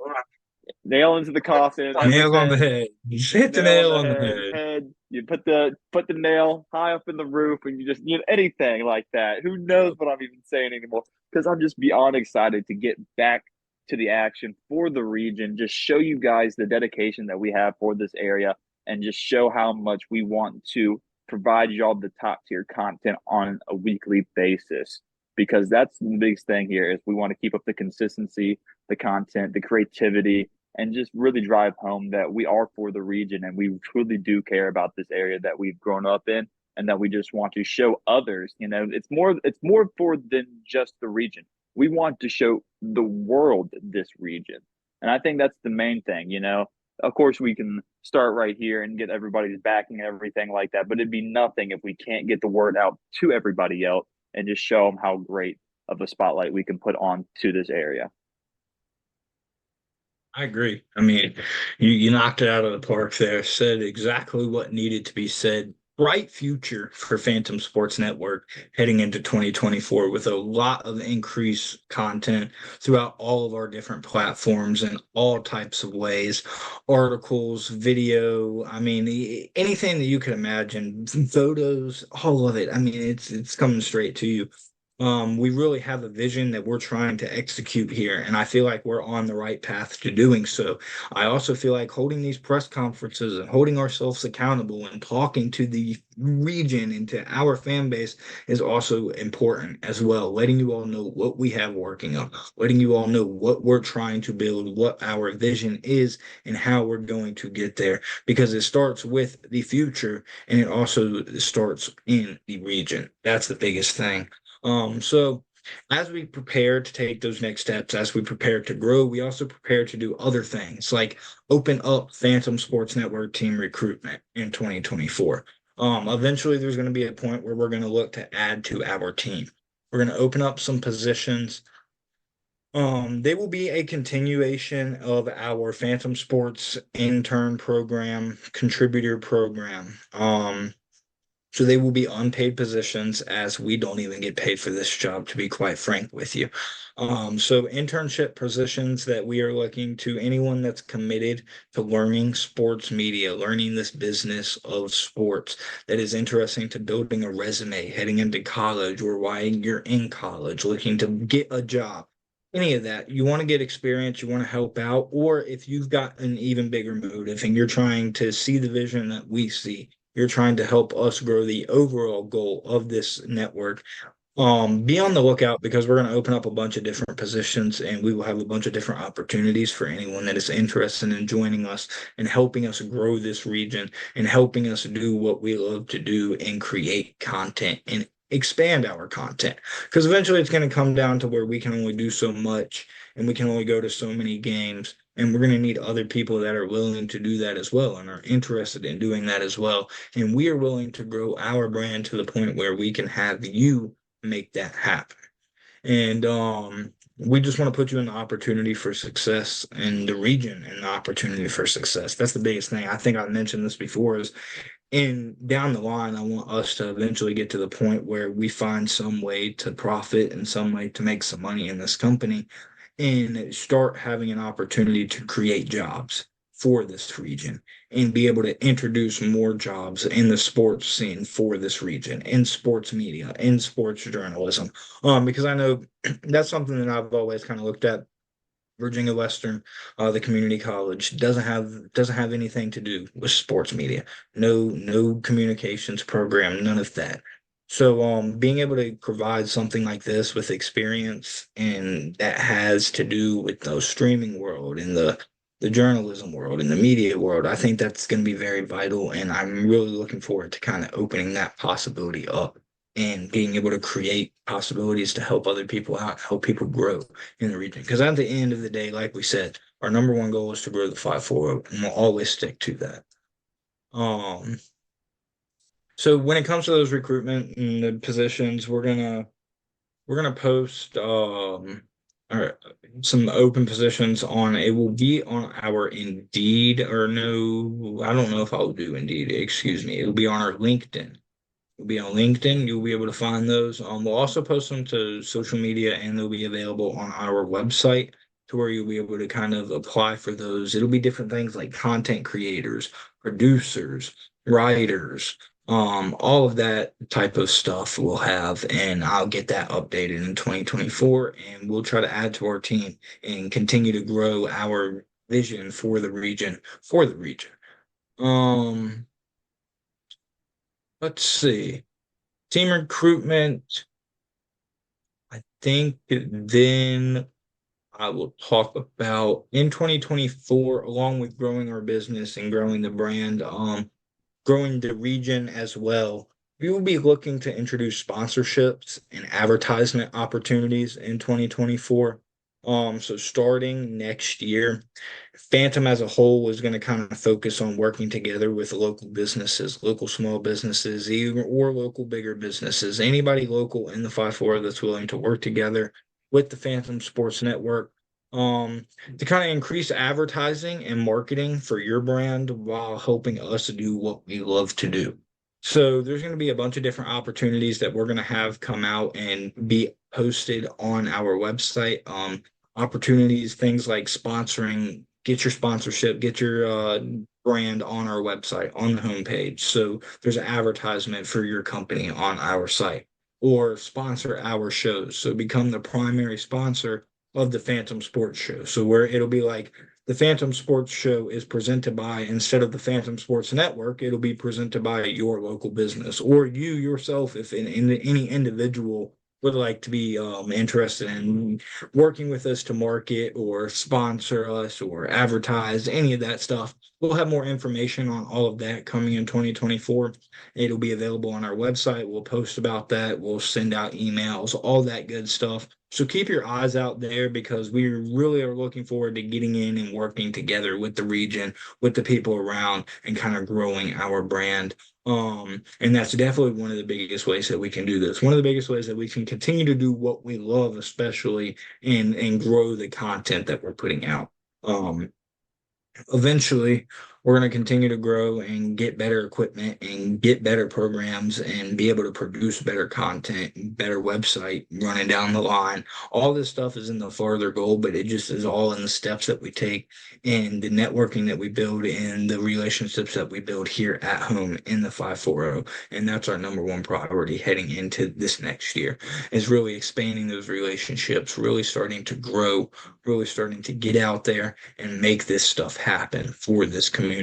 nail into the coffin every nail on the day. head. You hit the Nail on nail the on the head. head. You put the nail high up in the roof, and you just anything like that. Who knows Yep. what I'm even saying anymore? Because I'm just beyond excited to get back to the action for the region. Just show you guys the dedication that we have for this area, and just show how much we want to provide y'all the top tier content on a weekly basis. Because that's the biggest thing here is we want to keep up the consistency, the content, the creativity, and just really drive home that we are for the region and we truly do care about this area that we've grown up in, and that we just want to show others. It's more for than just the region. We want to show the world this region. And I think that's the main thing. Of course we can start right here and get everybody's backing and everything like that, but it'd be nothing if we can't get the word out to everybody else and just show them how great of a spotlight we can put on to this area. I agree. I mean, you knocked it out of the park there, said exactly what needed to be said. Bright future for Phantom Sports Network heading into 2024 with a lot of increased content throughout all of our different platforms in all types of ways, articles, video, I mean, anything that you could imagine, photos, all of it. I mean, it's coming straight to you. We really have a vision that we're trying to execute here, and I feel like we're on the right path to doing so. I also feel like holding these press conferences and holding ourselves accountable and talking to the region and to our fan base is also important as well. Letting you all know what we have working on, letting you all know what we're trying to build, what our vision is, and how we're going to get there, because it starts with the future and it also starts in the region. That's the biggest thing. So as we prepare to take those next steps, as we prepare to grow, we also prepare to do other things like open up Phantom Sports Network team recruitment in 2024. Eventually there's going to be a point where we're going to look to add to our team. We're going to open up some positions. They will be a continuation of our Phantom Sports intern program, contributor program. So they will be unpaid positions, as we don't even get paid for this job, to be quite frank with you. So internship positions that we are looking to anyone that's committed to learning sports media, learning this business of sports, that is interesting to building a resume, heading into college, or while you're in college, looking to get a job. Any of that, you want to get experience, you want to help out, or if you've got an even bigger motive and you're trying to see the vision that we see, you're trying to help us grow the overall goal of this network. Be on the lookout because we're going to open up a bunch of different positions and we will have a bunch of different opportunities for anyone that is interested in joining us and helping us grow this region and helping us do what we love to do and create content and expand our content. Because eventually it's going to come down to where we can only do so much and we can only go to so many games. And we're going to need other people that are willing to do that as well and are interested in doing that as well. And we are willing to grow our brand to the point where we can have you make that happen. And we just want to put you in the opportunity for success in the region and the opportunity for success. That's the biggest thing. I think I mentioned this before is in down the line, I want us to eventually get to the point where we find some way to profit and some way to make some money in this company and start having an opportunity to create jobs for this region and be able to introduce more jobs in the sports scene for this region, in sports media, in sports journalism. Because I know that's something that I've always kind of looked at. Virginia Western, the community college, doesn't have anything to do with sports media. No communications program, none of that. So being able to provide something like this with experience and that has to do with the streaming world and the journalism world and the media world, I think that's going to be very vital. And I'm really looking forward to kind of opening that possibility up and being able to create possibilities to help other people out, help people grow in the region. Because at the end of the day, like we said, our number one goal is to grow the 540, and we'll always stick to that. Um, so when it comes to those recruitment and the positions, we're gonna post our, some open positions on. It will be on our Indeed, or no, I don't know if I'll do Indeed. Excuse me. It'll be on our LinkedIn. Will be on LinkedIn. You'll be able to find those. We'll also post them to social media and they'll be available on our website to where you'll be able to kind of apply for those. It'll be different things like content creators, producers, writers, all of that type of stuff we'll have. And I'll get that updated in 2024 and we'll try to add to our team and continue to grow our vision for the region, for the region. Um, let's see. Team recruitment, I think then I will talk about in 2024, along with growing our business and growing the brand, growing the region as well. We will be looking to introduce sponsorships and advertisement opportunities in 2024. So starting next year, Fantom as a whole is going to kind of focus on working together with local businesses, local small businesses, even or local bigger businesses, anybody local in the 5-4 that's willing to work together with the Fantom Sports Network to kind of increase advertising and marketing for your brand while helping us do what we love to do. So there's going to be a bunch of different opportunities that we're going to have come out and be posted on our website. Opportunities, things like sponsoring, get your sponsorship, get your brand on our website, on the homepage. So there's an advertisement for your company on our site or sponsor our shows. So become the primary sponsor of the Fantom Sports Show. So where it'll be like the Fantom Sports Show is presented by, instead of the Fantom Sports Network, it'll be presented by your local business or you yourself, if in any individual would like to be interested in working with us to market or sponsor us or advertise any of that stuff. We'll have more information on all of that coming in 2024. It'll be available on our website. We'll post about that. We'll send out emails, all that good stuff. So keep your eyes out there because we really are looking forward to getting in and working together with the region, with the people around, and kind of growing our brand. And that's definitely one of the biggest ways that we can do this. One of the biggest ways that we can continue to do what we love, especially and grow the content that we're putting out. Eventually, we're going to continue to grow and get better equipment and get better programs and be able to produce better content, better website running down the line. All this stuff is in the farther goal, but it just is all in the steps that we take and the networking that we build and the relationships that we build here at home in the 540. And that's our number one priority heading into this next year, is really expanding those relationships, really starting to grow, really starting to get out there and make this stuff happen for this community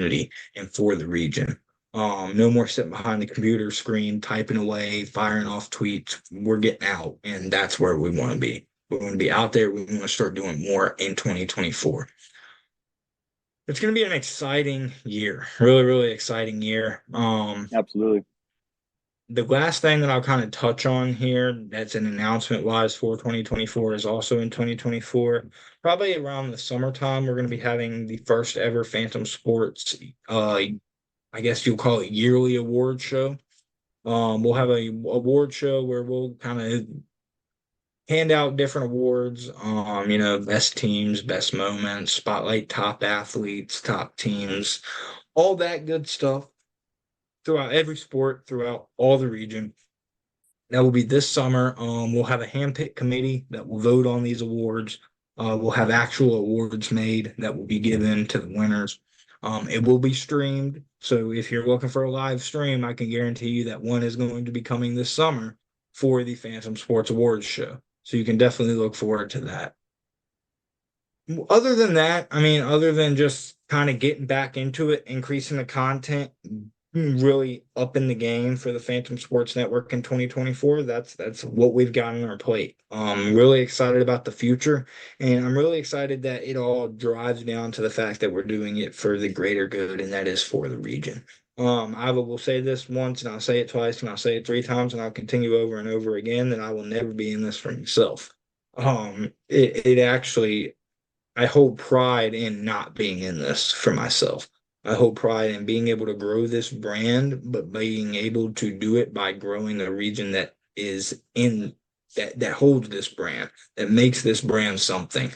and for the region. No more sitting behind the computer screen, typing away, firing off tweets. We're getting out, and that's where we want to be. We want to be out there. We want to start doing more in 2024. It's going to be an exciting year, really, really exciting year. Absolutely. The last thing that I'll kind of touch on here that's an announcement wise for 2024 is also in 2024, probably around the summertime, we're going to be having the first ever Fantom Sports, I guess you'll call it yearly award show. We'll have a award show where we'll kind of hand out different awards, best teams, best moments, spotlight top athletes, top teams, all that good stuff throughout every sport, throughout all the region. That will be this summer. We'll have a handpicked committee that will vote on these awards. We'll have actual awards made that will be given to the winners. It will be streamed. So if you're looking for a live stream, I can guarantee you that one is going to be coming this summer for the Fantom Sports Awards show. So you can definitely look forward to that. Other than that, I mean, other than just kind of getting back into it, increasing the content, really upping the game for the Fantom Sports Network in 2024. That's what we've got on our plate. I'm really excited about the future, and I'm really excited that it all drives down to the fact that we're doing it for the greater good, and that is for the region. I will say this once, and I'll say it twice, and I'll say it three times, and I'll continue over and over again that I will never be in this for myself. It actually, I hold pride in not being in this for myself. I hold pride in being able to grow this brand, but being able to do it by growing the region that is in that holds this brand, that makes this brand something.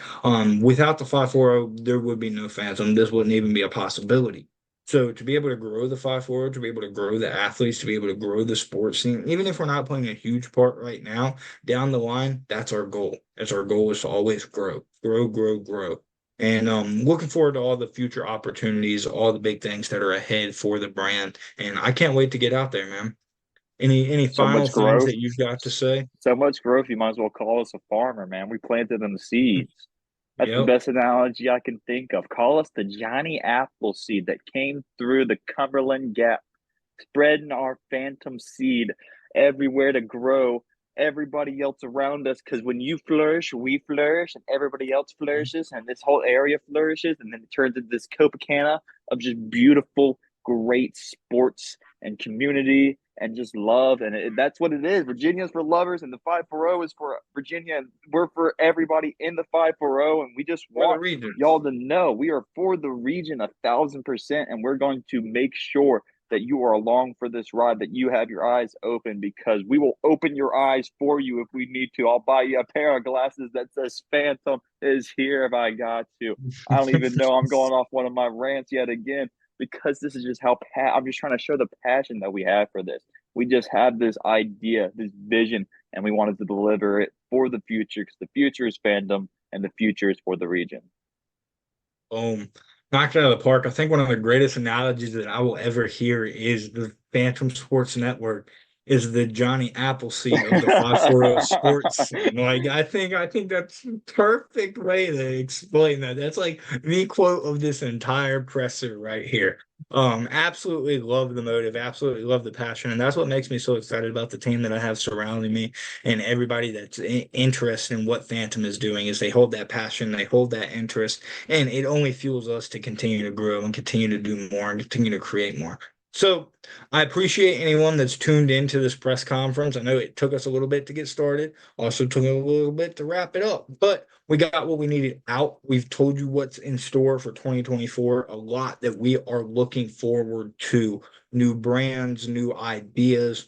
Without the 540, there would be no Fantom. This wouldn't even be a possibility. So to be able to grow the 540, to be able to grow the athletes, to be able to grow the sports scene, even if we're not playing a huge part right now, down the line, that's our goal. That's our goal, is to always grow, grow, grow, grow. And looking forward to all the future opportunities, all the big things that are ahead for the brand. And I can't wait to get out there, man. Any So final much things growth. that you've got to say? So much growth, you might as well call us a farmer, man. We planted them seeds. That's the Yep. best analogy I can think of. Call us the Johnny Appleseed that came through the Cumberland Gap, spreading our Fantom seed everywhere to grow everybody else around us. Because when you flourish, we flourish, and everybody else flourishes, and this whole area flourishes, and then it turns into this Copacabana of just beautiful, great sports and community and just love. And that's what it is. Virginia's for lovers, and the 540 is for Virginia, and we're for everybody in the 540. And we just For the want region. y'all to know we are for the region 1,000%, and we're going to make sure that you are along for this ride, that you have your eyes open, because we will open your eyes for you if we need to. I'll buy you a pair of glasses that says Fantom is here if I got to. I don't even know. I'm going off one of my rants yet again, because this is just how I'm just trying to show the passion that we have for this. We just have this idea, this vision, and we wanted to deliver it for the future, because the future is Fantom and the future is for the region. Boom. Knocked it out of the park. I think one of the greatest analogies that I will ever hear is the Fantom Sports Network is the Johnny Appleseed of the 540 sports scene. Like I think that's the perfect way to explain that. That's like the quote of this entire presser right here. Absolutely love the motive, absolutely love the passion, and that's what makes me so excited about the team that I have surrounding me and everybody that's interested in what Fantom is doing. Is they hold that passion, they hold that interest, and it only fuels us to continue to grow and continue to do more and continue to create more. So I appreciate anyone that's tuned into this press conference. I know it took us a little bit to get started, also took a little bit to wrap it up, but we got what we needed out. We've told you what's in store for 2024, a lot that we are looking forward to, new brands, new ideas,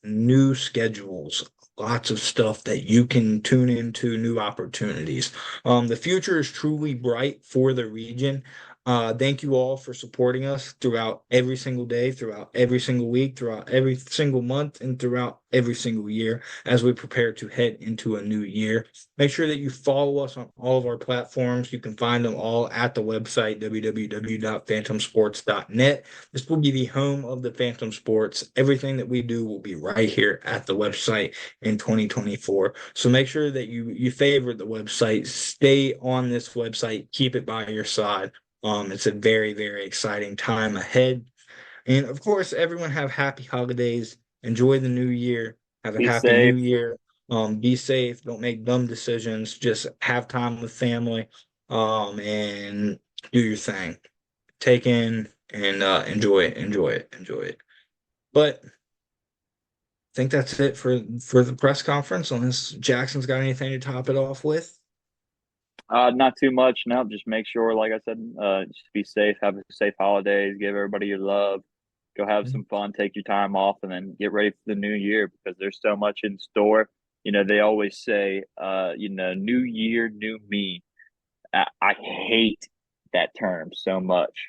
new schedules, lots of stuff that you can tune into, new opportunities. The future is truly bright for the region. Thank you all for supporting us throughout every single day, throughout every single week, throughout every single month, and throughout every single year as we prepare to head into a new year. Make sure that you follow us on all of our platforms. You can find them all at the website, www.fantomsports.net. This will be the home of the Fantom Sports. Everything that we do will be right here at the website in 2024. So make sure that you favorite the website, stay on this website, keep it by your side. It's a very, very exciting time ahead. And of course, everyone have happy holidays. Enjoy the new year. Have a Be happy new safe. year. Be safe. Don't make dumb decisions. Just have time with family. And do your thing. Take in and enjoy it. Enjoy it. Enjoy it. But I think that's it for the press conference. Unless Jackson's got anything to top it off with. Not too much. No, just make sure, like I said, just be safe, have a safe holidays, give everybody your love, go have some fun, take your time off, and then get ready for the new year because there's so much in store. They always say, new year, new me. I hate that term so much.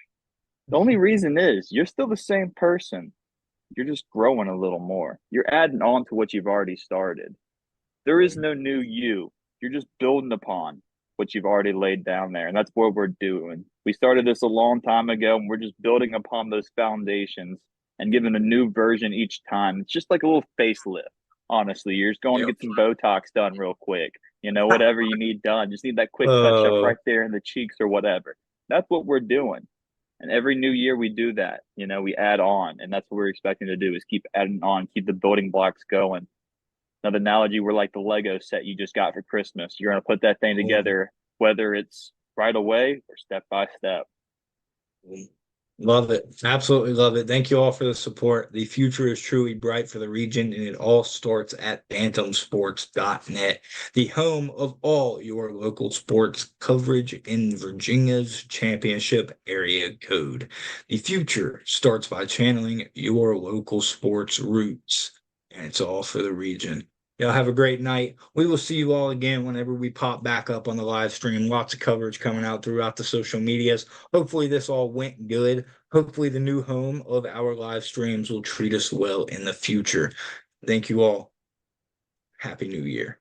The only reason is you're still the same person. You're just growing a little more. You're adding on to what you've already started. There is no new you. You're just building upon what you've already laid down there. And that's what we're doing. We started this a long time ago and we're just building upon those foundations and giving a new version each time. It's just like a little facelift, honestly. You're just going to Yep. get some Botox done real quick. Whatever you need done. Just need that quick touch up Uh, right there in the cheeks or whatever. That's what we're doing. And every new year we do that. We add on. And that's what we're expecting to do is keep adding on, keep the building blocks going. Another analogy, we're like the Lego set you just got for Christmas. You're going to put that thing together, whether it's right away or step by step. Love it. Absolutely love it. Thank you all for the support. The future is truly bright for the region, and it all starts at fantomsports.net, the home of all your local sports coverage in Virginia's championship area code. The future starts by channeling your local sports roots, and it's all for the region. Y'all have a great night. We will see you all again whenever we pop back up on the live stream. Lots of coverage coming out throughout the social medias. Hopefully, this all went good. Hopefully, the new home of our live streams will treat us well in the future. Thank you all. Happy New Year.